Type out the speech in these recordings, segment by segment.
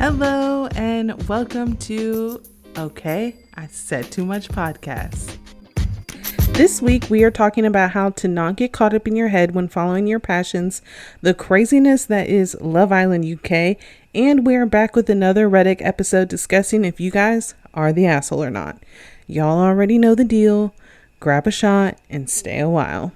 Hello and welcome to Okay, I Said Too Much podcast. This week we are talking about how to not get caught up in your head when following your passions, the craziness that is Love Island UK, and we are back with another Reddit episode discussing if you guys are the asshole or not. Y'all already know the deal. Grab a shot and stay a while.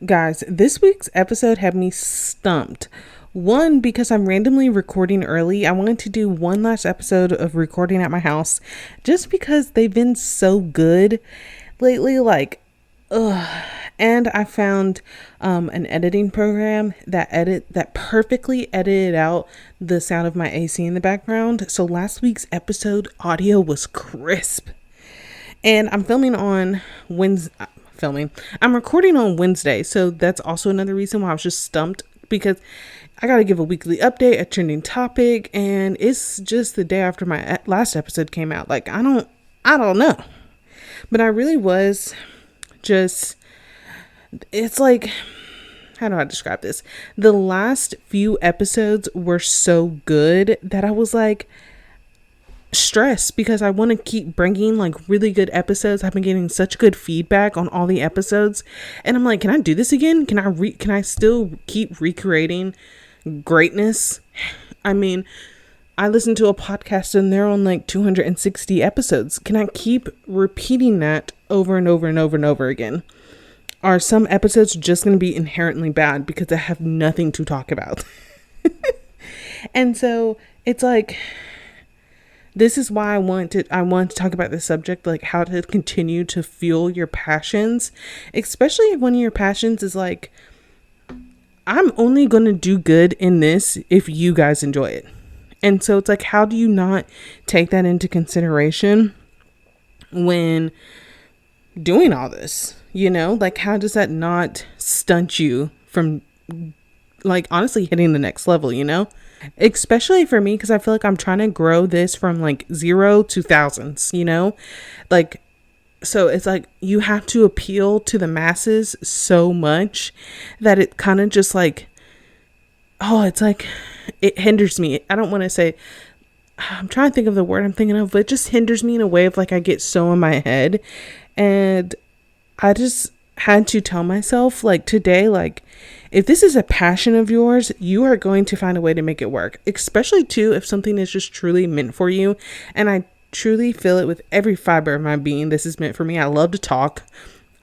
Guys, this week's episode had me stumped. One, because I'm randomly recording early. I wanted to do one last episode of recording at my house just because they've been so good lately. And I found an editing program that perfectly edited out the sound of my AC in the background. So last week's episode audio was crisp. And I'm filming on Wednesday. I'm recording on Wednesday, so that's also another reason why I was just stumped, because I got to give a weekly update, a trending topic, and it's just the day after my last episode came out. I don't know. But I really was just, it's like, how do I describe this? The last few episodes were so good that I was like stressed because I want to keep bringing really good episodes. I've been getting such good feedback on all the episodes, and I'm like, can I do this again? Can I still keep recreating greatness? I mean, I listen to a podcast and they're on 260 episodes. Can I keep repeating that over and over and over and over again? Are some episodes just going to be inherently bad because I have nothing to talk about? And so it's like, this is why I want to talk about this subject, how to continue to fuel your passions, especially if one of your passions is I'm only going to do good in this if you guys enjoy it. And so it's how do you not take that into consideration when doing all this? How does that not stunt you from honestly hitting the next level, Especially for me, because I feel like I'm trying to grow this from 0 to thousands, so it's you have to appeal to the masses so much that it kind of just it hinders me. I don't want to say, I'm trying to think of the word I'm thinking of, but it just hinders me in a way of I get so in my head. And I just had to tell myself today, if this is a passion of yours, you are going to find a way to make it work, especially too if something is just truly meant for you. And I truly feel it with every fiber of my being. This is meant for me. I love to talk.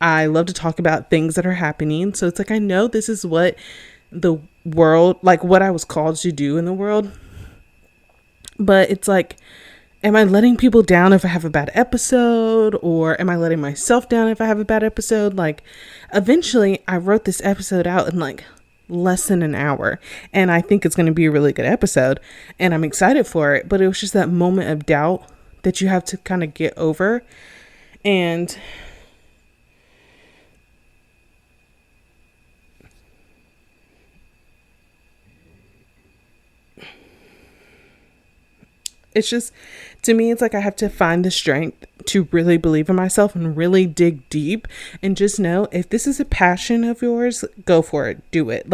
I love to talk about things that are happening. So it's I know this is what the world, what I was called to do in the world. But it's am I letting people down if I have a bad episode? Or am I letting myself down if I have a bad episode? Eventually I wrote this episode out in less than an hour. And I think it's going to be a really good episode. And I'm excited for it. But it was just that moment of doubt that you have to kind of get over. And it's just, to me, it's I have to find the strength to really believe in myself and really dig deep and just know if this is a passion of yours, go for it. Do it.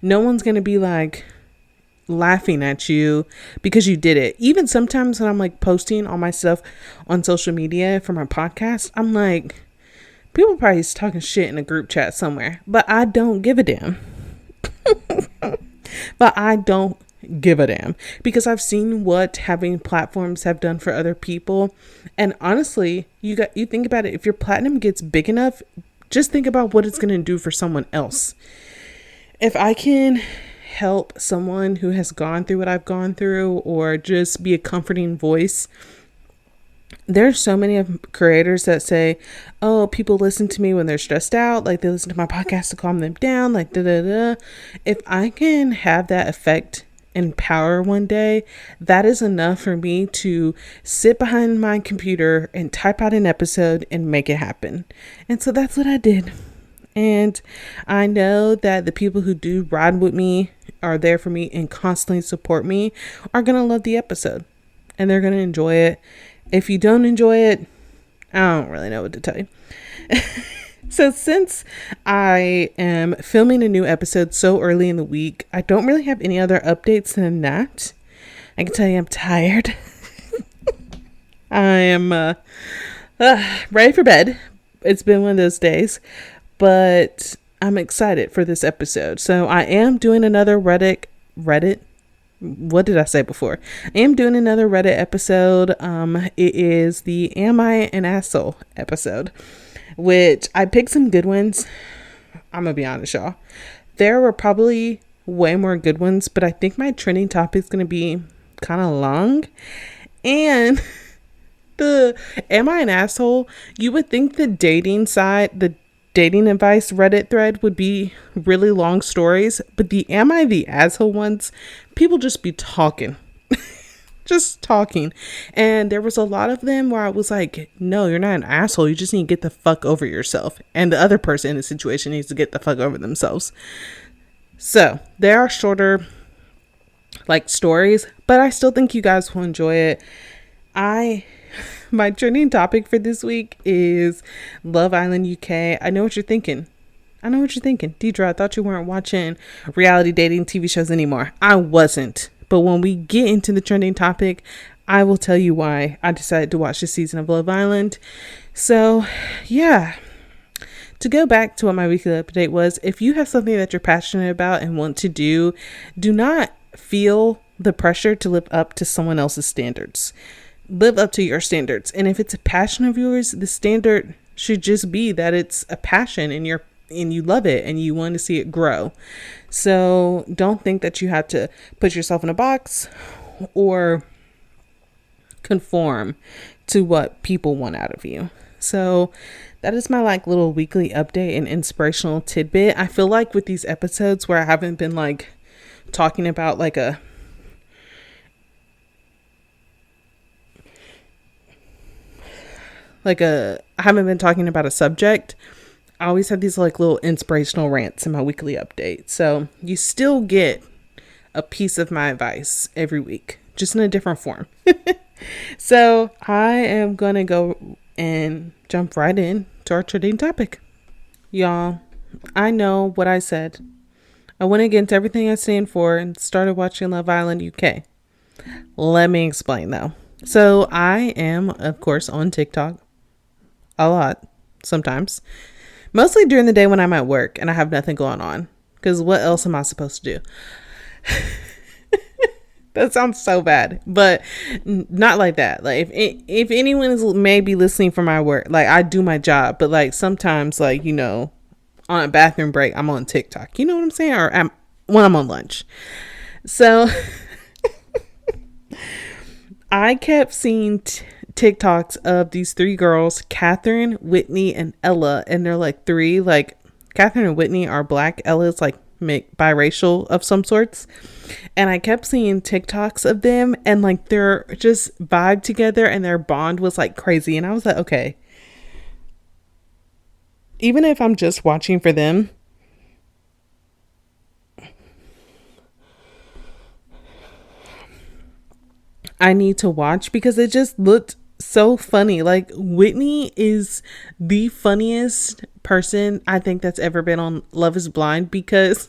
No one's going to be laughing at you because you did it. Even sometimes when I'm posting all my stuff on social media for my podcast, I'm people probably talking shit in a group chat somewhere, but I don't give a damn. But I don't give a damn because I've seen what having platforms have done for other people. And honestly, you think about it, if your platinum gets big enough, just think about what it's going to do for someone else. If I can help someone who has gone through what I've gone through, or just be a comforting voice. There's so many of creators that say, oh, people listen to me when they're stressed out. They listen to my podcast to calm them down. If I can have that effect and power one day, that is enough for me to sit behind my computer and type out an episode and make it happen. And so that's what I did. And I know that the people who do ride with me, are there for me and constantly support me, are going to love the episode and they're going to enjoy it. If you don't enjoy it, I don't really know what to tell you. So since I am filming a new episode so early in the week, I don't really have any other updates than that. I can tell you I'm tired. I am ready for bed. It's been one of those days, but I'm excited for this episode. So I am doing another Reddit. What did I say before? I am doing another Reddit episode. It is the Am I an Asshole episode, which I picked some good ones. I'm gonna be honest, y'all. There were probably way more good ones, but I think my trending topic is gonna be kind of long. And the Am I an Asshole? You would think the dating advice Reddit thread would be really long stories, but the Am I the Asshole ones, people just be talking. Just talking. And there was a lot of them where I was like, no, you're not an asshole. You just need to get the fuck over yourself. And the other person in the situation needs to get the fuck over themselves. So there are shorter like stories, but I still think you guys will enjoy it. My trending topic for this week is Love Island UK. I know what you're thinking. Deidre, I thought you weren't watching reality dating TV shows anymore. I wasn't. But when we get into the trending topic, I will tell you why I decided to watch this season of Love Island. So, yeah. To go back to what my weekly update was, if you have something that you're passionate about and want to do not feel the pressure to live up to someone else's standards. Live up to your standards. And if it's a passion of yours, the standard should just be that it's a passion and you love it and you want to see it grow. So don't think that you have to put yourself in a box or conform to what people want out of you. So that is my like little weekly update and inspirational tidbit. I feel like with these episodes where I haven't been like talking about I haven't been talking about a subject. I always have these like little inspirational rants in my weekly update. So you still get a piece of my advice every week, just in a different form. So I am going to go and jump right in to our trending topic. Y'all, I know what I said. I went against everything I stand for and started watching Love Island UK. Let me explain though. So I am, of course, on TikTok a lot, sometimes. Mostly during the day when I'm at work and I have nothing going on. Because what else am I supposed to do? That sounds so bad. But not like that. Like if anyone is maybe listening for my work, like I do my job. But like sometimes like, you know, on a bathroom break, I'm on TikTok. You know what I'm saying? Or when I'm on lunch. So I kept seeing TikToks of these three girls, Catherine, Whitney, and Ella, and they're like three, like Catherine and Whitney are black, Ella's like biracial of some sorts, and I kept seeing TikToks of them and like they're just vibe together and their bond was like crazy, and I was like, okay, even if I'm just watching for them, I need to watch because it just looked so funny. Like Whitney is the funniest person I think that's ever been on Love is Blind because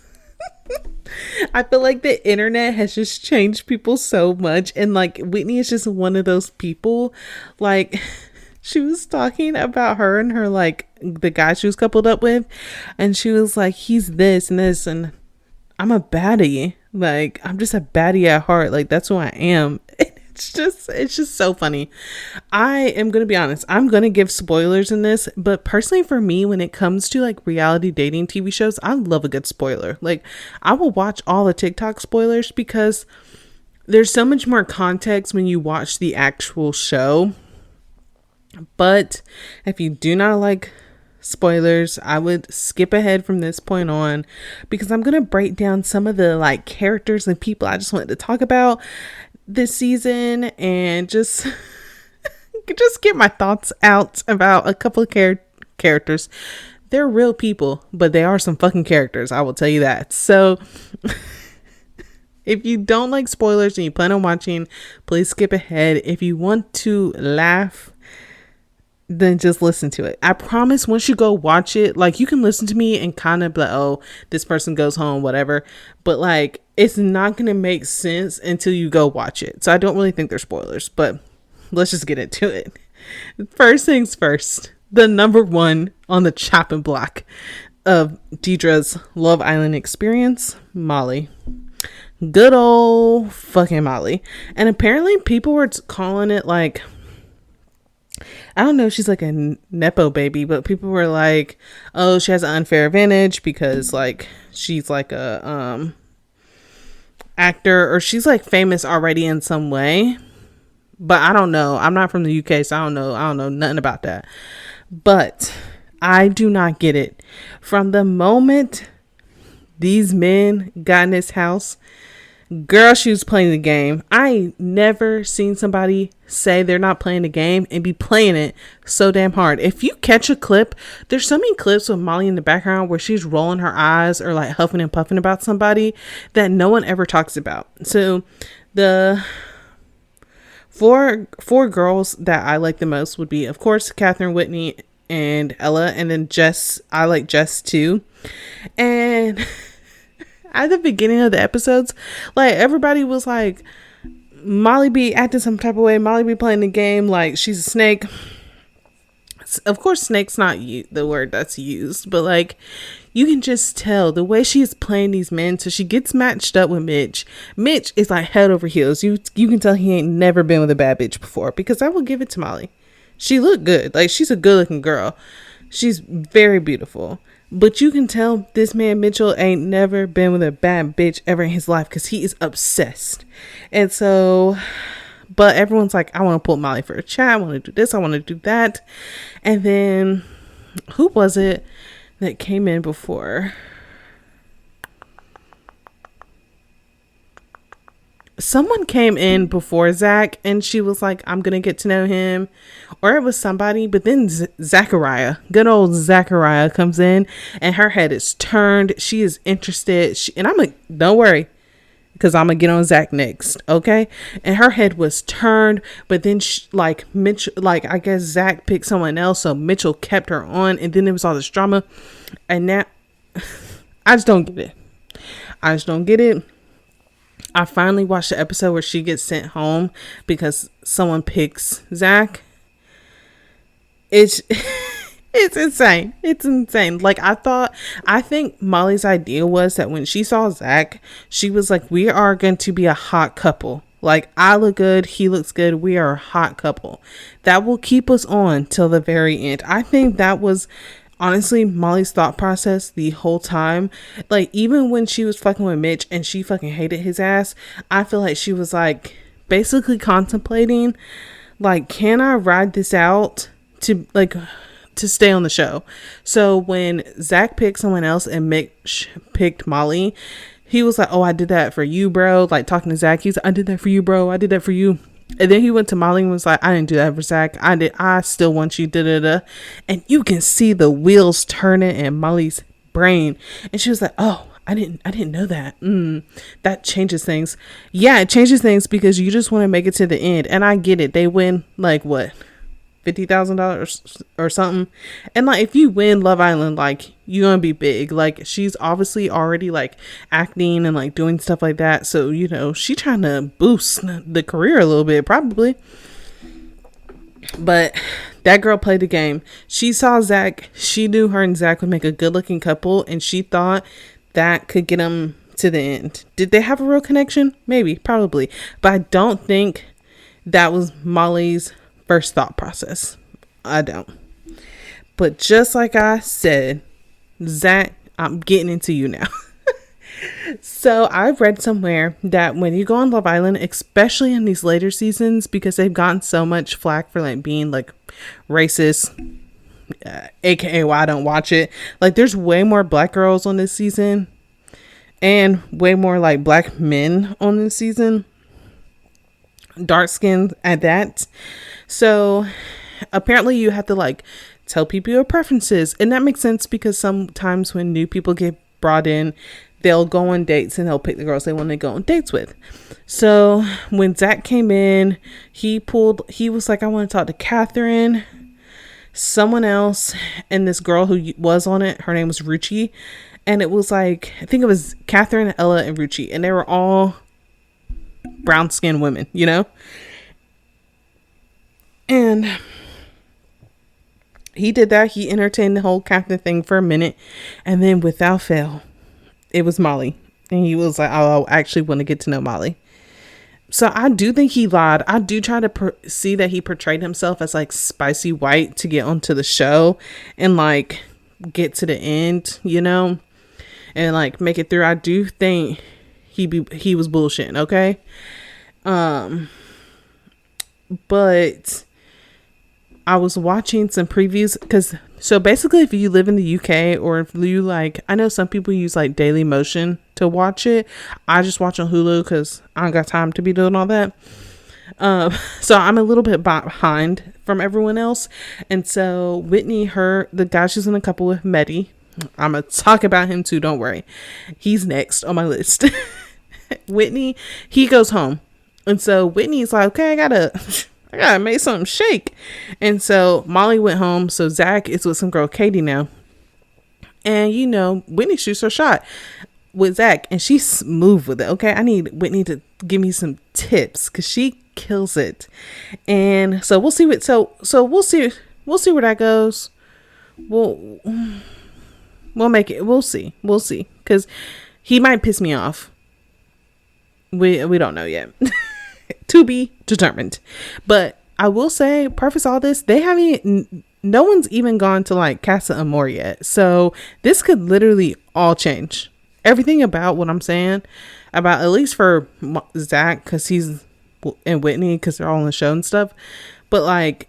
I feel like the internet has just changed people so much, and like Whitney is just one of those people. Like she was talking about her and her like the guy she was coupled up with, and she was like, he's this and this and I'm a baddie. Like I'm just a baddie at heart. Like that's who I am. It's just so funny. I am going to be honest. I'm going to give spoilers in this, but personally for me, when it comes to like reality dating TV shows, I love a good spoiler. Like I will watch all the TikTok spoilers because there's so much more context when you watch the actual show. But if you do not like spoilers, I would skip ahead from this point on because I'm going to break down some of the like characters and people I just wanted to talk about this season and just get my thoughts out about a couple of characters. They're real people, but they are some fucking characters, I will tell you that. So if you don't like spoilers and you plan on watching, please skip ahead. If you want to laugh then just listen to it. I promise once you go watch it, like you can listen to me and kind of be like, oh, this person goes home, whatever. But like, it's not going to make sense until you go watch it. So I don't really think they're spoilers, but let's just get into it. First things first, the number one on the chopping block of Deidre's Love Island experience, Molly. Good old fucking Molly. And apparently people were calling it like, I don't know if she's like a Nepo baby, but people were like, oh, she has an unfair advantage because like she's like a actor, or she's like famous already in some way. But I don't know. I'm not from the UK, so I don't know nothing about that. But I do not get it. From the moment these men got in this house, girl, she was playing the game. I never seen somebody say they're not playing the game and be playing it so damn hard. If you catch a clip, there's so many clips with Molly in the background where she's rolling her eyes or like huffing and puffing about somebody that no one ever talks about. So the four girls that I like the most would be, of course, Catherine, Whitney, and Ella, and then Jess. I like Jess too. And at the beginning of the episodes, like everybody was like, Molly be acting some type of way, Molly be playing the game like she's a snake. Of course, snake's not the word that's used, but like you can just tell the way she is playing these men. So she gets matched up with Mitch. Mitch is like head over heels. You can tell he ain't never been with a bad bitch before, because I will give it to Molly. She looked good. Like, she's a good looking girl. She's very beautiful. But you can tell this man Mitchell ain't never been with a bad bitch ever in his life, because he is obsessed. And so, but everyone's like, I want to pull Molly for a chat. I want to do this. I want to do that. And then, who was it that came in before? Someone came in before Zach, and she was like, I'm gonna get to know him, or it was somebody. But then Zachariah, good old Zachariah, comes in, and her head is turned. She is interested, and I'm like, don't worry, because I'm gonna get on Zach next, okay? And her head was turned, but then Mitch, like I guess Zach picked someone else, so Mitchell kept her on, and then there was all this drama, and now I just don't get it. I finally watched the episode where she gets sent home because someone picks Zach. It's it's insane. It's insane. Like, I think Molly's idea was that when she saw Zach, she was like, we are going to be a hot couple. Like, I look good, he looks good, we are a hot couple. That will keep us on till the very end. I think that was honestly Molly's thought process the whole time. Like, even when she was fucking with Mitch and she fucking hated his ass, I feel like she was like basically contemplating, like, can I ride this out to stay on the show? So when Zach picked someone else and Mitch picked Molly, he was like, oh, I did that for you, bro. Like, talking to Zach, he's like, I did that for you, bro. I did that for you. And then he went to Molly and was like, I didn't do that for Zach. I still want you, da-da-da. And you can see the wheels turning in Molly's brain. And she was like, oh, I didn't know that. That changes things. Yeah, it changes things because you just want to make it to the end. And I get it. They win, like, what, $50,000 or something. And like, if you win Love Island, like, you're gonna be big. Like, she's obviously already like acting and like doing stuff like that, so you know, she trying to boost the career a little bit probably. But that girl played the game. She saw Zach. She knew her and Zach would make a good looking couple, and she thought that could get them to the end. Did they have a real connection? Maybe, probably, but I don't think that was Molly's first thought process. I don't. But just like I said, Zach, I'm getting into you now. So I've read somewhere that when you go on Love Island, especially in these later seasons, because they've gotten so much flack for like being like racist, aka why I don't watch it. Like, there's way more black girls on this season and way more like black men on this season, dark skinned at that. So apparently you have to like tell people your preferences, and that makes sense because sometimes when new people get brought in, they'll go on dates and they'll pick the girls they want to go on dates with. So when Zach came in, he was like, I want to talk to Catherine. someone else, and this girl who was on it, her name was Ruchi. And it was like, I think it was Catherine, Ella, and Ruchi. And they were all brown skinned women, you know? And he did that. He entertained the whole Catherine thing for a minute. And then without fail, it was Molly. And he was like, oh, I actually want to get to know Molly. So I do think he lied. I do try to see that he portrayed himself as like spicy white to get onto the show and like get to the end, you know, and like make it through. I do think he was bullshitting, okay? But I was watching some previews because so basically if you live in the UK or if you like, I know some people use like Daily Motion to watch it. I just watch on Hulu because I don't got time to be doing all that. So I'm a little bit behind from everyone else. And so Whitney, the guy she's in a couple with, Mehdi, I'm going to talk about him too. Don't worry. He's next on my list. Whitney, he goes home. And so Whitney's like, okay, I gotta make something shake. And so Molly went home. So Zach is with some girl, Katie, now. And, you know, Whitney shoots her shot with Zach. And she's smooth with it. Okay. I need Whitney to give me some tips because she kills it. And so we'll see we'll see where that goes. We'll make it. We'll see. Because he might piss me off. We don't know yet. To be determined. But I will say, preface all this, no one's even gone to like Casa Amor yet. So this could literally all change. Everything about what I'm saying, about at least for Zach, because he's and Whitney, because they're all on the show and stuff. But like,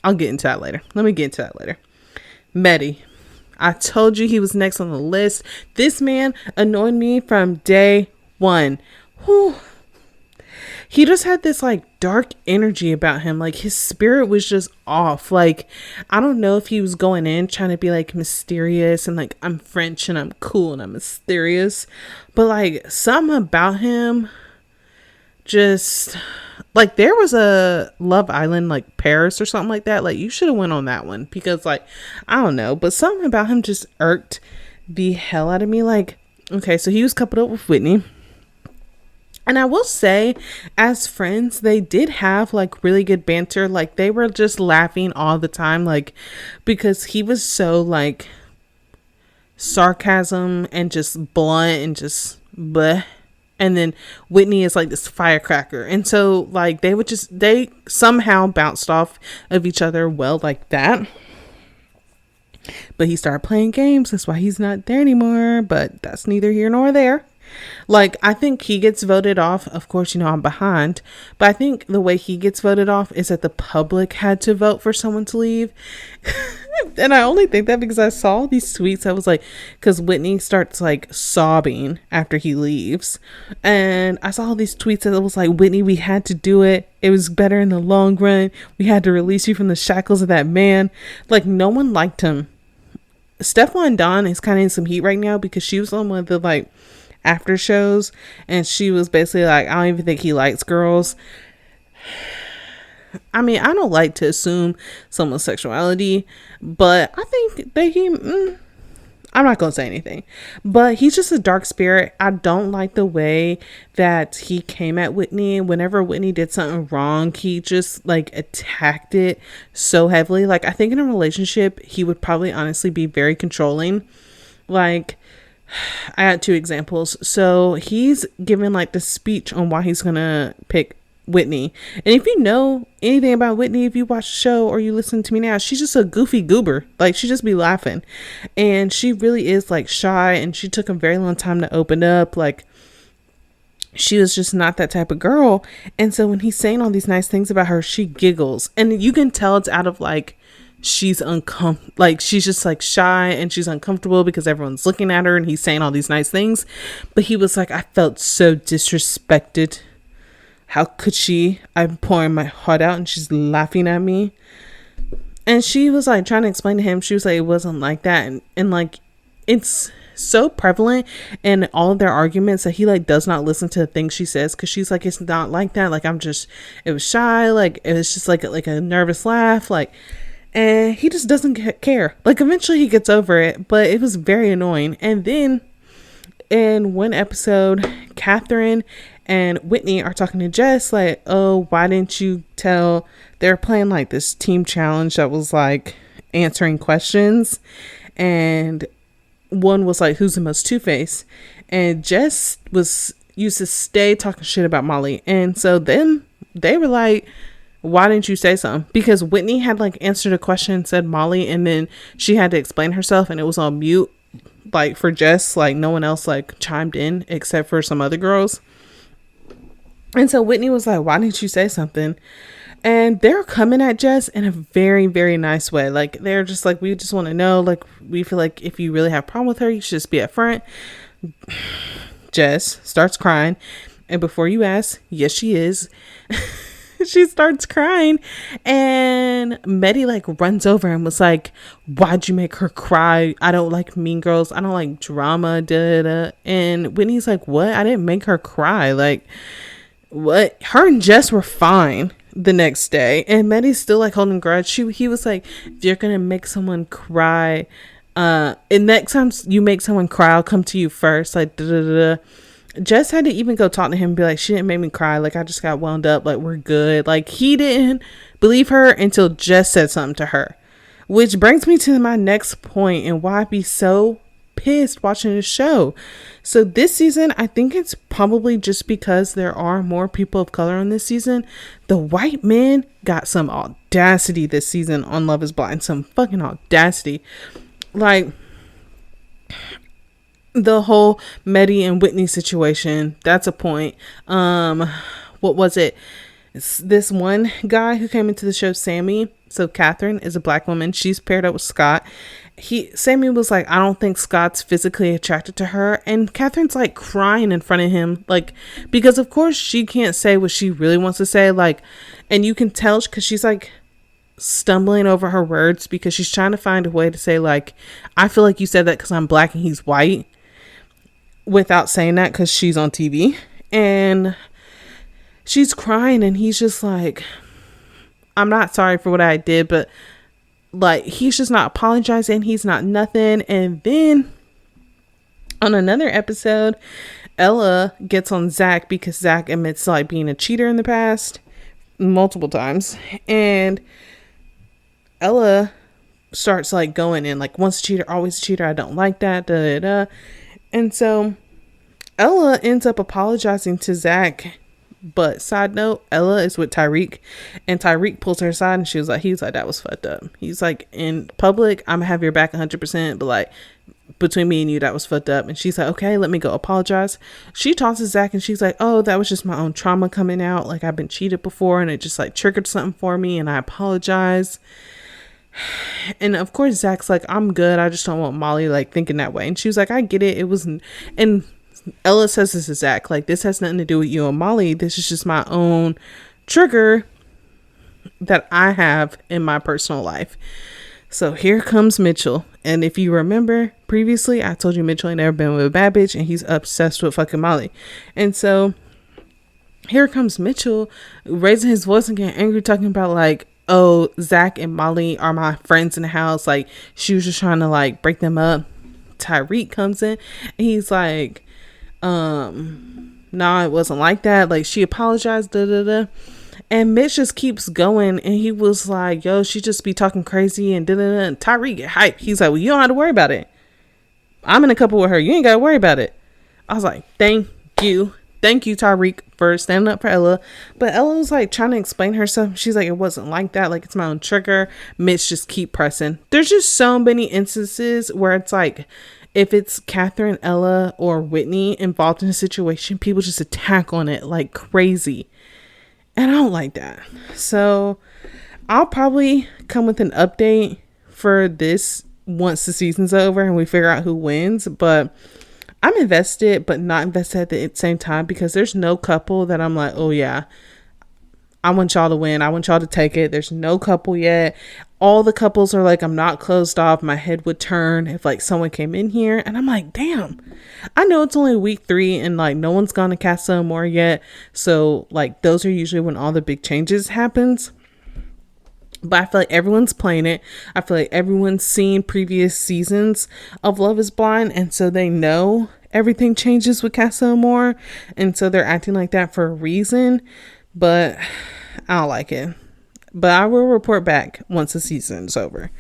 I'll get into that later. Let me get into that later. Mehdi. I told you he was next on the list. This man annoyed me from day one. Whew. He just had this like dark energy about him. Like his spirit was just off. Like, I don't know if he was going in trying to be like mysterious and like, I'm French and I'm cool and I'm mysterious. But like something about him just like, there was a Love Island, like Paris or something like that. Like you should have went on that one because like, I don't know, but something about him just irked the hell out of me. Like, okay, so he was coupled up with Whitney. And I will say, as friends, they did have like really good banter. Like they were just laughing all the time. Like, because he was so like sarcasm and just blunt and just bleh. And then Whitney is like this firecracker. And so like they somehow bounced off of each other well like that. But he started playing games. That's why he's not there anymore. But that's neither here nor there. Like, I think he gets voted off. Of course, you know, I'm behind. But I think the way he gets voted off is that the public had to vote for someone to leave. And I only think that because I saw these tweets. I was like, because Whitney starts like sobbing after he leaves. And I saw all these tweets that was like, Whitney, we had to do it. It was better in the long run. We had to release you from the shackles of that man. Like, no one liked him. Stefflon Don is kind of in some heat right now because she was on one of the like after shows and she was basically like, I don't even think he likes girls. I mean, I don't like to assume someone's sexuality, but I think that I'm not going to say anything, but he's just a dark spirit. I don't like the way that he came at Whitney. Whenever Whitney did something wrong, he just like attacked it so heavily. Like, I think in a relationship, he would probably honestly be very controlling. Like, I had 2 examples. So he's given like the speech on why he's gonna pick Whitney. And if you know anything about Whitney, if you watch the show or you listen to me now, she's just a goofy goober. Like, she just be laughing. And she really is like shy, and she took a very long time to open up. Like, she was just not that type of girl. And so when he's saying all these nice things about her, she giggles. And you can tell it's out of like, she's uncomfortable, like she's just like shy and she's uncomfortable because everyone's looking at her and he's saying all these nice things. But he was like, I felt so disrespected. How could she? I'm pouring my heart out and she's laughing at me. And she was like trying to explain to him, she was like, it wasn't like that. And like, it's so prevalent in all of their arguments that he like does not listen to the things she says, because she's like, it's not like that. Like, it was shy. Like, it was just like a nervous laugh. Like, And he just doesn't care. Like, eventually he gets over it, but it was very annoying. And then in one episode, Catherine and Whitney are talking to Jess, like, oh, why didn't you tell? They're playing like this team challenge that was like answering questions. And one was like, who's the most two-faced? And Jess used to stay talking shit about Molly. And so then they were like, why didn't you say something? Because Whitney had like answered a question and said Molly, and then she had to explain herself and it was on mute, like for Jess, like no one else like chimed in except for some other girls. And so Whitney was like, why didn't you say something? And they're coming at Jess in a very, very nice way. Like, they're just like, we just want to know, like, we feel like if you really have a problem with her, you should just be upfront. Jess starts crying. And before you ask, yes, she is. She starts crying. And Maddie, like, runs over and was like, why'd you make her cry? I don't like mean girls. I don't like drama. Da, da, da. And Whitney's like, what? I didn't make her cry. Like, what? Her and Jess were fine the next day, and Maddie's still like holding grudge. He was like, if you're gonna make someone cry, and next time you make someone cry, I'll come to you first. Like, da, da, da, da. Jess had to even go talk to him and be like, she didn't make me cry. Like, I just got wound up. Like, we're good. Like, he didn't believe her until Jess said something to her, which brings me to my next point and why I'd be so pissed watching the show. So this season, I think it's probably just because there are more people of color on this season. The white men got some audacity this season on Love is Blind. Some fucking audacity. Like, the whole Maddie and Whitney situation, that's a point. What was it? It's this one guy who came into the show, Sammy. So Catherine is a black woman. She's paired up with Scott. Sammy was like, I don't think Scott's physically attracted to her. And Catherine's like crying in front of him. Like, because of course she can't say what she really wants to say. Like, and you can tell because she's like stumbling over her words because she's trying to find a way to say like, I feel like you said that because I'm black and he's white, without saying that because she's on TV. And she's crying and he's just like, I'm not sorry for what I did, but like, he's just not apologizing. He's not nothing. And then on another episode, Ella gets on Zach because Zach admits like being a cheater in the past multiple times. And Ella starts like going in like, once a cheater, always a cheater. I don't like that. Da, da, da. And so Ella ends up apologizing to Zach. But side note, Ella is with Tyreek, and Tyreek pulls her aside and he's like, that was fucked up. He's like, in public, I'm gonna have your back 100%, but like between me and you, that was fucked up. And she's like, okay, let me go apologize. She talks to Zach and she's like, oh, that was just my own trauma coming out. Like, I've been cheated before and it just like triggered something for me and I apologize. And of course, Zach's like, I'm good. I just don't want Molly like thinking that way. And she was like, I get it. It wasn't. And Ella says this to Zach, like, this has nothing to do with you and Molly. This is just my own trigger that I have in my personal life. So here comes Mitchell. And if you remember previously, I told you Mitchell ain't never been with a bad bitch and he's obsessed with fucking Molly. And so here comes Mitchell raising his voice and getting angry, talking about like, oh, Zach and Molly are my friends in the house. Like, she was just trying to like break them up. Tyreek comes in and he's like, no, it wasn't like that. Like, she apologized, da da da. And Mitch just keeps going and he was like, yo, she just be talking crazy and da da da. And Tyreek get hyped. He's like, well, you don't have to worry about it. I'm in a couple with her. You ain't gotta worry about it. I was like, thank you, Tyreek, for standing up for Ella. But Ella was like trying to explain herself. She's like, it wasn't like that. Like, it's my own trigger. Mitch just keep pressing. There's just so many instances where it's like, if it's Catherine, Ella, or Whitney involved in a situation, people just attack on it like crazy. And I don't like that. So I'll probably come with an update for this once the season's over and we figure out who wins. But I'm invested, but not invested at the same time, because there's no couple that I'm like, oh yeah, I want y'all to win. I want y'all to take it. There's no couple yet. All the couples are like, I'm not closed off. My head would turn if like someone came in here. And I'm like, damn, I know it's only week 3 and like no one's gone to Casa Amor yet. So like those are usually when all the big changes happens. But I feel like everyone's playing it. I feel like everyone's seen previous seasons of Love is Blind, and so they know everything changes with Casa Amor, and so they're acting like that for a reason. But I don't like it. But I will report back once the season's over.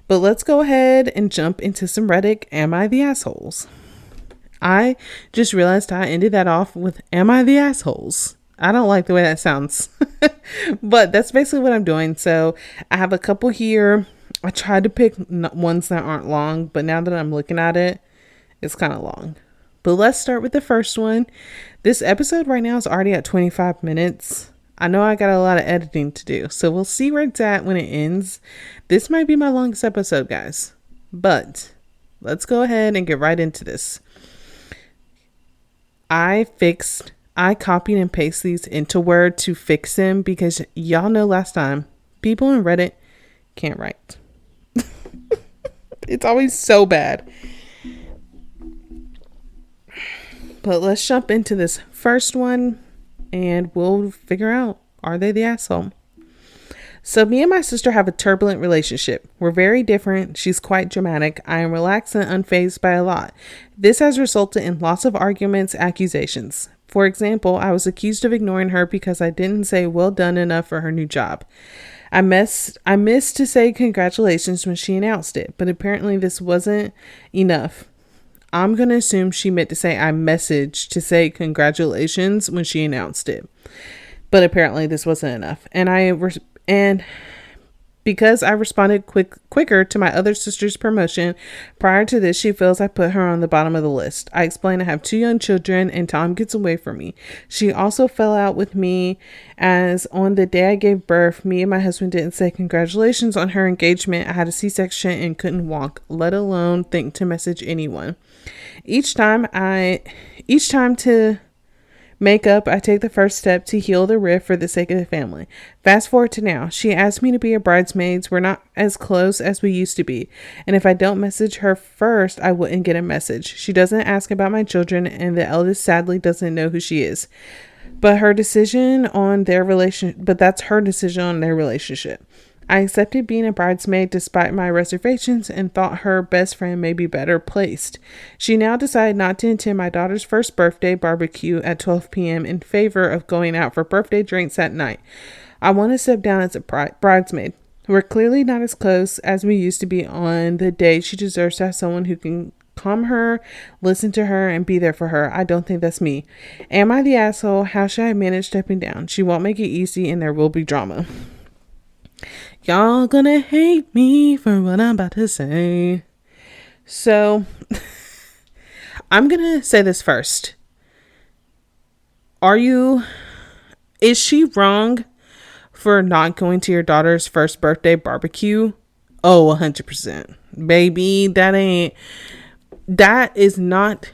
But let's go ahead and jump into some Reddit. Am I the assholes? I just realized I ended that off with Am I the assholes? I don't like the way that sounds. But that's basically what I'm doing. So I have a couple here. I tried to pick ones that aren't long, but now that I'm looking at it, it's kind of long. But let's start with the first one. This episode right now is already at 25 minutes. I know I got a lot of editing to do, so we'll see where it's at when it ends. This might be my longest episode, guys. But let's go ahead and get right into this. I copied and pasted these into Word to fix them because y'all know last time, people in Reddit can't write. It's always so bad. But let's jump into this first one and we'll figure out, are they the asshole? So me and my sister have a turbulent relationship. We're very different. She's quite dramatic. I am relaxed and unfazed by a lot. This has resulted in lots of arguments, accusations. For example, I was accused of ignoring her because I didn't say well done enough for her new job. I missed to say congratulations when she announced it, but apparently this wasn't enough. I'm going to assume she meant to say I messaged to say congratulations when she announced it. But apparently this wasn't enough. And because I responded quicker to my other sister's promotion prior to this, she feels I put her on the bottom of the list. I explained I have 2 young children and time gets away from me. She also fell out with me as on the day I gave birth, me and my husband didn't say congratulations on her engagement. I had a C-section and couldn't walk, let alone think to message anyone. Each time to make up, I take the first step to heal the rift for the sake of the family. Fast forward to now. She asked me to be a bridesmaid. We're not as close as we used to be. And if I don't message her first, I wouldn't get a message. She doesn't ask about my children, and the eldest sadly doesn't know who she is. But that's her decision on their relationship. I accepted being a bridesmaid despite my reservations and thought her best friend may be better placed. She now decided not to attend my daughter's first birthday barbecue at 12 p.m. in favor of going out for birthday drinks at night. I want to step down as a bridesmaid. We're clearly not as close as we used to be on the day she deserves to have someone who can calm her, listen to her, and be there for her. I don't think that's me. Am I the asshole? How should I manage stepping down? She won't make it easy and there will be drama. Y'all gonna hate me for what I'm about to say. So, I'm gonna say this first. Is she wrong for not going to your daughter's first birthday barbecue? Oh, 100%. Baby, that is not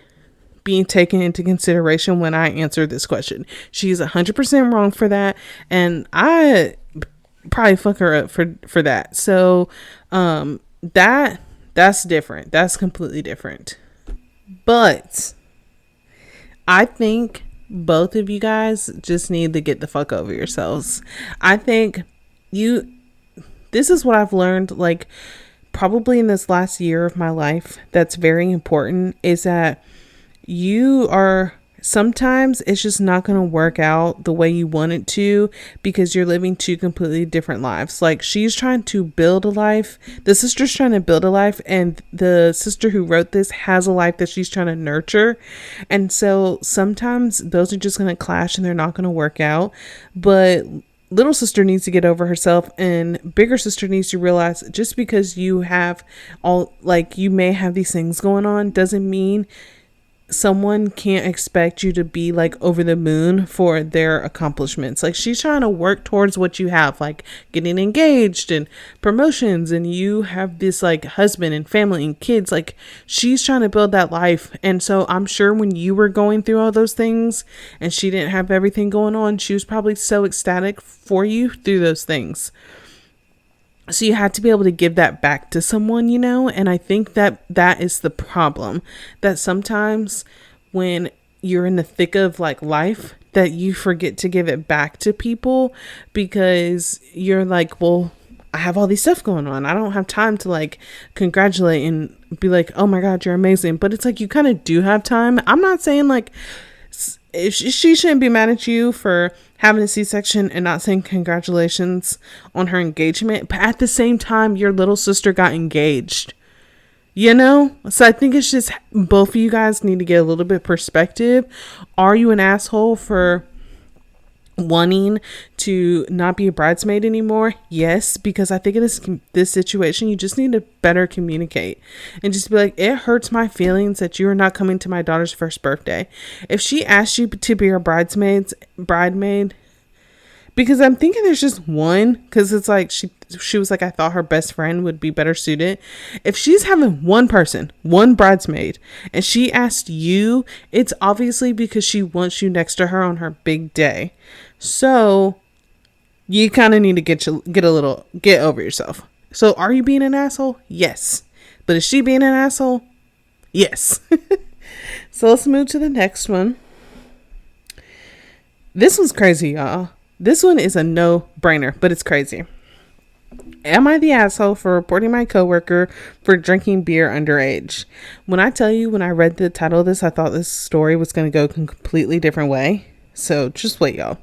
being taken into consideration when I answer this question. She's 100% wrong for that. And I probably fuck her up for that. So that's different. That's completely different. But I think both of you guys just need to get the fuck over yourselves. I think this is what I've learned, like, probably in this last year of my life that's very important, is that sometimes it's just not going to work out the way you want it to because you're living 2 completely different lives. Like, she's trying to build a life. The sister's trying to build a life, and the sister who wrote this has a life that she's trying to nurture. And so sometimes those are just going to clash and they're not going to work out. But little sister needs to get over herself, and bigger sister needs to realize just because you may have these things going on doesn't mean someone can't expect you to be like over the moon for their accomplishments. Like, she's trying to work towards what you have, like getting engaged and promotions, and you have this like husband and family and kids. Like, she's trying to build that life. And so I'm sure when you were going through all those things and she didn't have everything going on, she was probably so ecstatic for you through those things. So you have to be able to give that back to someone, and I think that is the problem, that sometimes when you're in the thick of like life, that you forget to give it back to people because you're like, well, I have all these stuff going on. I don't have time to like congratulate and be like, oh my God, you're amazing. But it's like, you kind of do have time. I'm not saying like she shouldn't be mad at you for having a C-section and not saying congratulations on her engagement. But at the same time, your little sister got engaged, you know? So I think it's just both of you guys need to get a little bit perspective. Are you an asshole for wanting to not be a bridesmaid anymore? Yes, because I think in this situation you just need to better communicate and just be like, it hurts my feelings that you are not coming to my daughter's first birthday. If she asked you to be her bridesmaid, because I'm thinking there's just one, because it's like she was like, I thought her best friend would be better suited. If she's having one person, one bridesmaid, and she asked you, it's obviously because she wants you next to her on her big day. So you kind of need to get over yourself. So are you being an asshole? Yes. But is she being an asshole? Yes. So let's move to the next one. This one's crazy, y'all. This one is a no-brainer, but it's crazy. Am I the asshole for reporting my coworker for drinking beer underage? When I tell you, when I read the title of this, I thought this story was going to go a completely different way. So just wait, y'all.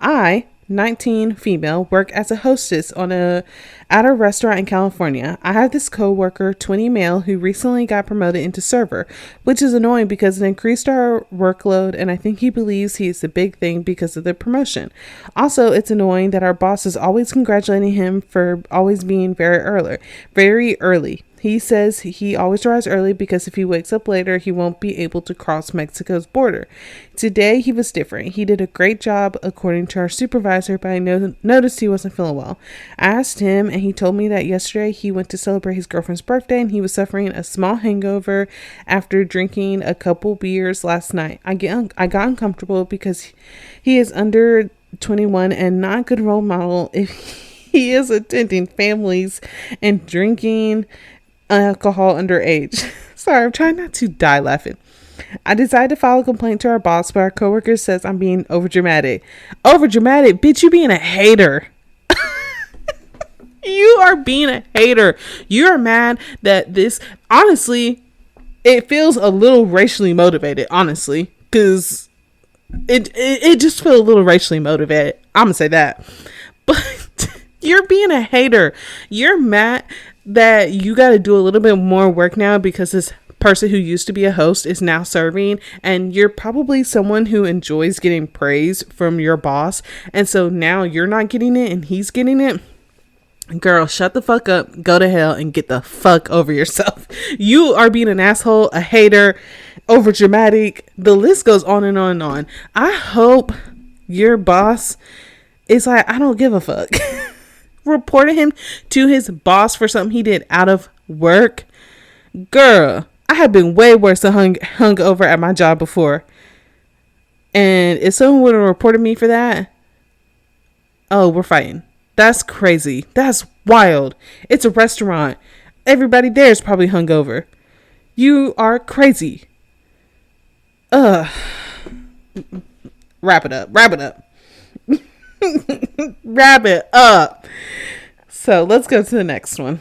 I, 19 female, work as a hostess at a restaurant in California. I have this coworker, 20 male, who recently got promoted into server, which is annoying because it increased our workload, and I think he believes he is the big thing because of the promotion. Also, it's annoying that our boss is always congratulating him for always being very early. He says he always arrives early because if he wakes up later, he won't be able to cross Mexico's border. Today, he was different. He did a great job, according to our supervisor, but I noticed he wasn't feeling well. I asked him, and he told me that yesterday he went to celebrate his girlfriend's birthday, and he was suffering a small hangover after drinking a couple beers last night. I got uncomfortable because he is under 21 and not a good role model if he is attending families and drinking alcohol underage. Sorry, I'm trying not to die laughing. I decided to file a complaint to our boss, but our coworker says I'm being overdramatic. Overdramatic? Bitch, you being a hater. You are being a hater. You're mad that this, honestly, it feels a little racially motivated, honestly, because it just feels a little racially motivated. I'm gonna say that. But you're being a hater. You're mad that you got to do a little bit more work now because this person who used to be a host is now serving, and you're probably someone who enjoys getting praise from your boss, and so now you're not getting it and he's getting it. Girl, shut the fuck up, go to hell, and get the fuck over yourself. You are being an asshole, a hater, over dramatic. The list goes on and on and on. I hope your boss is like, I don't give a fuck. Reported him to his boss for something he did out of work. Girl, I have been way worse than hung over at my job before. And if someone would have reported me for that, oh, we're fighting. That's crazy. That's wild. It's a restaurant. Everybody there is probably hungover. You are crazy. Wrap it up. Wrap it up. So let's go to the next one.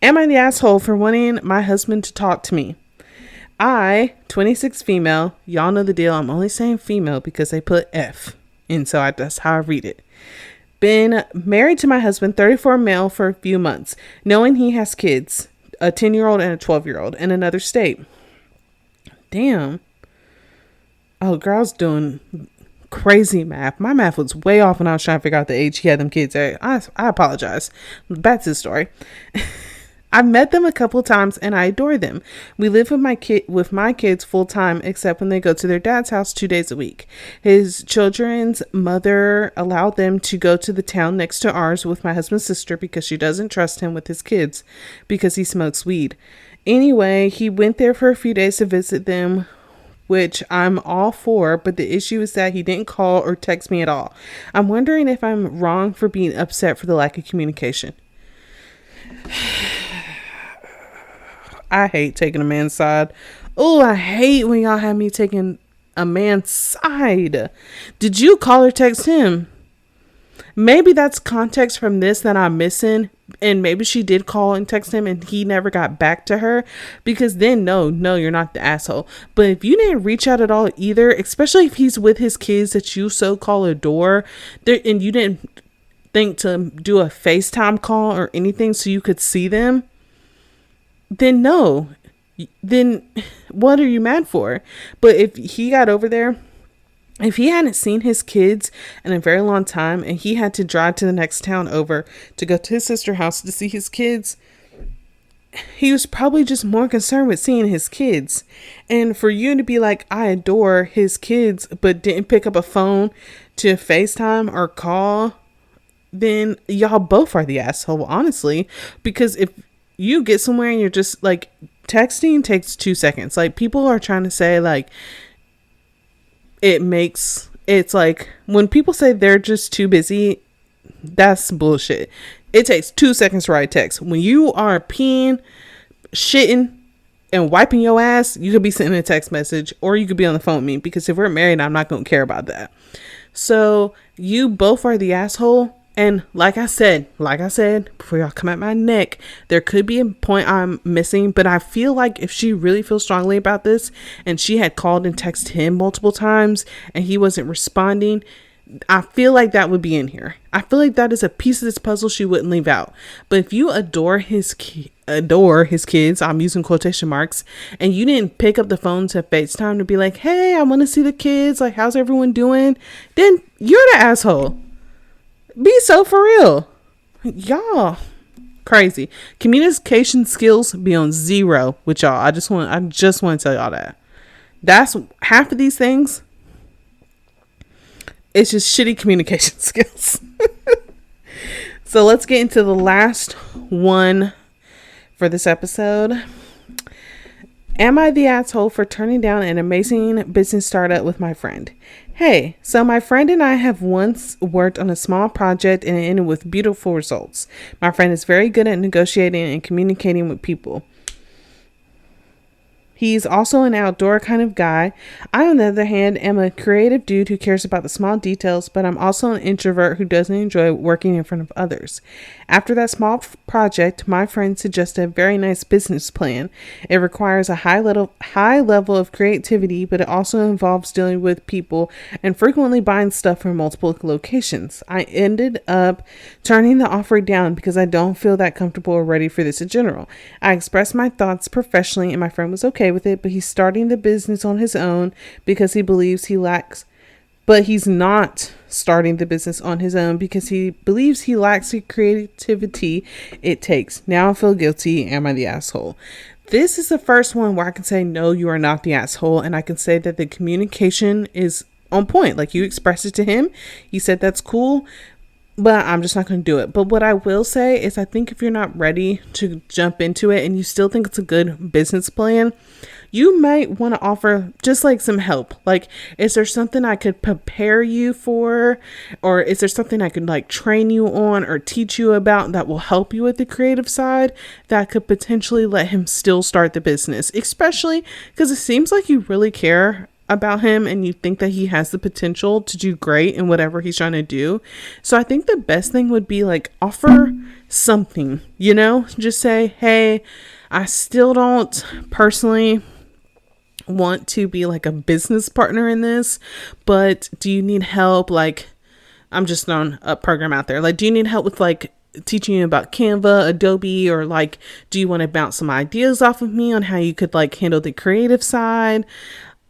Am I the asshole for wanting my husband to talk to me? I, 26 female, y'all know the deal. I'm only saying female because they put F. And so that's how I read it. Been married to my husband, 34 male, for a few months, knowing he has kids, a 10-year-old and a 12-year-old in another state. Damn. Oh, girl's doing crazy math. My math was way off when I was trying to figure out the age he had them kids at. I apologize. Back to the story. I've met them a couple times and I adore them. We live with my kids full time, except when they go to their dad's house 2 days a week. His children's mother allowed them to go to the town next to ours with my husband's sister because she doesn't trust him with his kids because he smokes weed. Anyway, he went there for a few days to visit them, which I'm all for, but the issue is that he didn't call or text me at all. I'm wondering if I'm wrong for being upset for the lack of communication. I hate taking a man's side. Oh, I hate when y'all have me taking a man's side. Did you call or text him? Maybe that's context from this that I'm missing. And maybe she did call and text him and he never got back to her, because then no, you're not the asshole. But if you didn't reach out at all either, especially if he's with his kids that you so call adore there, and you didn't think to do a FaceTime call or anything so you could see them, then no. Then what are you mad for? But if he got over there, if he hadn't seen his kids in a very long time and he had to drive to the next town over to go to his sister's house to see his kids, he was probably just more concerned with seeing his kids. And for you to be like, I adore his kids, but didn't pick up a phone to FaceTime or call, then y'all both are the asshole, honestly. Because if you get somewhere and you're just like, texting takes 2 seconds. Like, people are trying to say like, it's like when people say they're just too busy, that's bullshit. It takes 2 seconds to write text. When you are peeing, shitting, and wiping your ass, you could be sending a text message or you could be on the phone with me, because if we're married, I'm not going to care about that. So you both are the asshole. And like I said, before y'all come at my neck, there could be a point I'm missing, but I feel like if she really feels strongly about this and she had called and texted him multiple times and he wasn't responding, I feel like that would be in here. I feel like that is a piece of this puzzle she wouldn't leave out. But if you adore his kids, I'm using quotation marks, and you didn't pick up the phone to FaceTime to be like, hey, I want to see the kids, like, how's everyone doing? Then you're the asshole. Be so for real. Y'all crazy. Communication skills be on 0 with y'all. I just want to tell y'all that. That's half of these things. It's just shitty communication skills. So let's get into the last one for this episode. Am I the asshole for turning down an amazing business startup with my friend? Hey, so my friend and I have once worked on a small project and it ended with beautiful results. My friend is very good at negotiating and communicating with people. He's also an outdoor kind of guy. I, on the other hand, am a creative dude who cares about the small details, but I'm also an introvert who doesn't enjoy working in front of others. After that small project, my friend suggested a very nice business plan. It requires a high level of creativity, but it also involves dealing with people and frequently buying stuff from multiple locations. I ended up turning the offer down because I don't feel that comfortable or ready for this in general. I expressed my thoughts professionally and my friend was okay with it, but he's starting the business on his own because he believes he lacks. But he's not starting the business on his own because he believes he lacks the creativity it takes. Now I feel guilty. Am I the asshole? This is the first one where I can say, no, you are not the asshole. And I can say that the communication is on point. Like, you expressed it to him. He said, that's cool, but I'm just not going to do it. But what I will say is I think if you're not ready to jump into it and you still think it's a good business plan, you might want to offer just like some help. Like, is there something I could prepare you for? Or is there something I could like train you on or teach you about that will help you with the creative side that could potentially let him still start the business? Especially because it seems like you really care about him and you think that he has the potential to do great in whatever he's trying to do. So I think the best thing would be like offer something, just say, hey, I still don't personally want to be like a business partner in this, but do you need help? Like, I'm just throwing a program out there. Like, do you need help with like teaching you about Canva, Adobe, or like, do you want to bounce some ideas off of me on how you could like handle the creative side?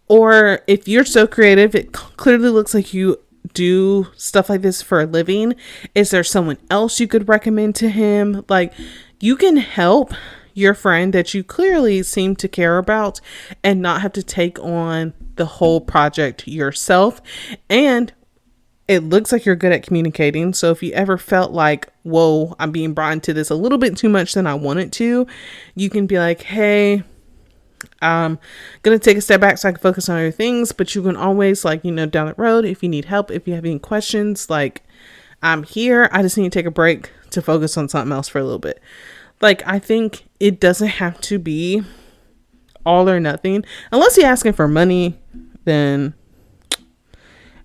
Or if you're so creative, it clearly looks like you do stuff like this for a living. Is there someone else you could recommend to him? Like, you can help your friend that you clearly seem to care about and not have to take on the whole project yourself. And it looks like you're good at communicating. So if you ever felt like, whoa, I'm being brought into this a little bit too much than I wanted to, you can be like, hey, I'm going to take a step back so I can focus on other things. But you can always like, down the road, if you need help, if you have any questions, like, I'm here. I just need to take a break to focus on something else for a little bit. Like, I think it doesn't have to be all or nothing. Unless you're asking for money, then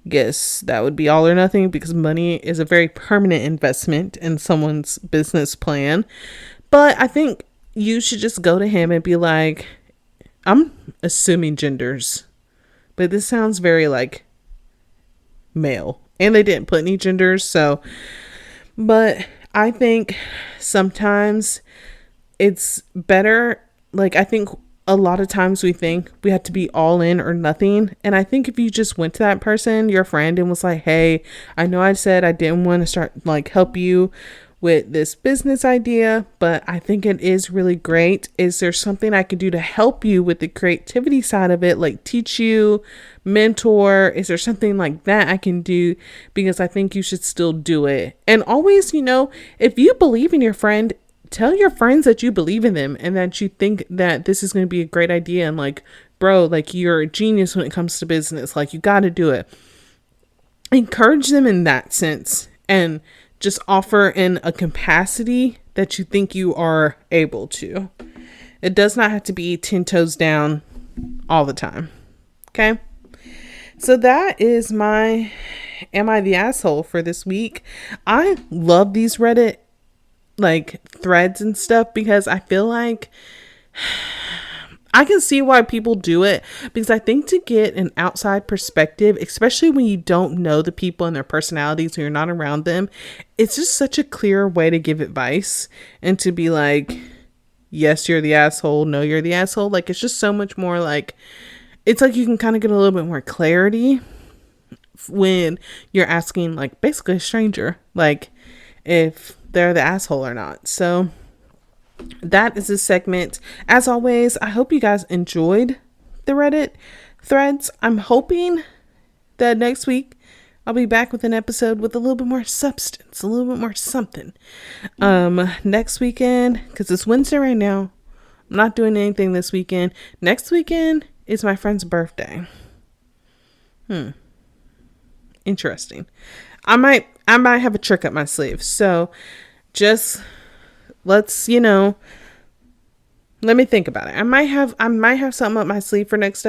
guess that would be all or nothing, because money is a very permanent investment in someone's business plan. But I think you should just go to him and be like, I'm assuming genders, but this sounds very like male, and they didn't put any genders. So, but I think sometimes it's better. Like, I think a lot of times we think we have to be all in or nothing. And I think if you just went to that person, your friend, and was like, hey, I know I said I didn't want to start like help you with this business idea, but I think it is really great. Is there something I could do to help you with the creativity side of it? Like teach you, mentor? Is there something like that I can do? Because I think you should still do it. And always, if you believe in your friend, tell your friends that you believe in them and that you think that this is going to be a great idea. And like, bro, like you're a genius when it comes to business. Like you got to do it. Encourage them in that sense, and just offer in a capacity that you think you are able to. It does not have to be 10 toes down all the time. Okay. So that is my Am I the Asshole for this week. I love these Reddit like threads and stuff, because I feel like I can see why people do it, because I think to get an outside perspective, especially when you don't know the people and their personalities, or you're not around them, it's just such a clear way to give advice and to be like, yes, you're the asshole. No, you're the asshole. Like, it's just so much more like, it's like you can kind of get a little bit more clarity when you're asking like basically a stranger, like if they're the asshole or not. So that is this segment. As always, I hope you guys enjoyed the Reddit threads. I'm hoping that next week I'll be back with an episode with a little bit more substance, a little bit more something. Next weekend, because it's Wednesday right now, I'm not doing anything this weekend. Next weekend is my friend's birthday. Interesting. I might have a trick up my sleeve. So just let's, let me think about it. I might have something up my sleeve for next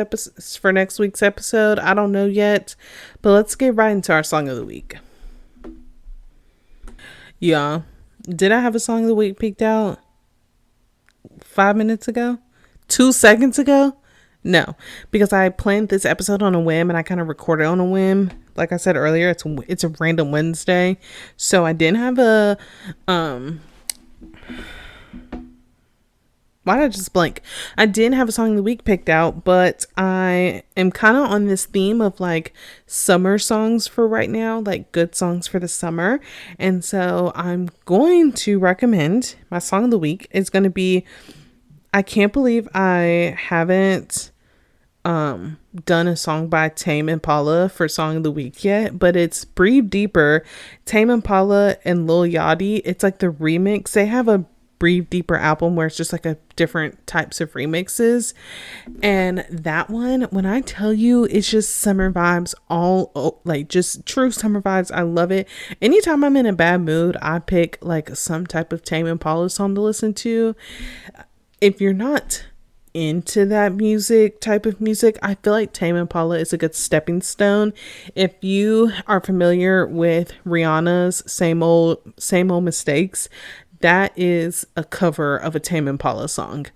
week's episode. I don't know yet, but let's get right into our song of the week. Yeah. Did I have a song of the week picked out 5 minutes ago? 2 seconds ago? No, because I planned this episode on a whim and I kind of recorded on a whim. Like I said earlier, it's a random Wednesday. So I didn't have a, why did I just blank? I didn't have a song of the week picked out, but I am kind of on this theme of like summer songs for right now, like good songs for the summer. And so I'm going to recommend my song of the week is going to be, I can't believe I haven't done a song by Tame Impala for song of the week yet, but it's Breathe Deeper, Tame Impala and Lil Yachty. It's like the remix. They have a Breathe Deeper album where it's just like a different types of remixes, and that one, when I tell you, it's just summer vibes, like just true summer vibes. I love it. Anytime I'm in a bad mood, I pick like some type of Tame Impala song to listen to. If you're not into that type of music, I feel like Tame Impala is a good stepping stone. If you are familiar with Rihanna's Same Old Mistakes, that is a cover of a Tame Impala song.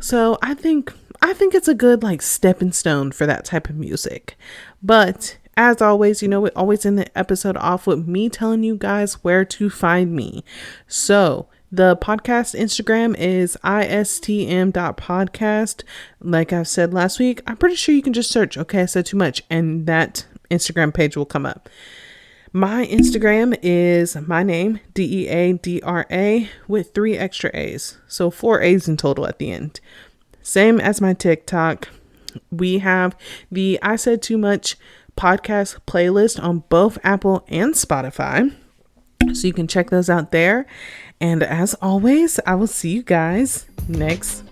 So I think it's a good like stepping stone for that type of music. But as always, we always end the episode off with me telling you guys where to find me. So the podcast Instagram is istm.podcast. Like I said last week, I'm pretty sure you can just search, okay, I said too much, and that Instagram page will come up. My Instagram is my name, Deadra, with 3 extra A's. So 4 A's in total at the end. Same as my TikTok. We have the I Said Too Much podcast playlist on both Apple and Spotify. So you can check those out there. And as always, I will see you guys next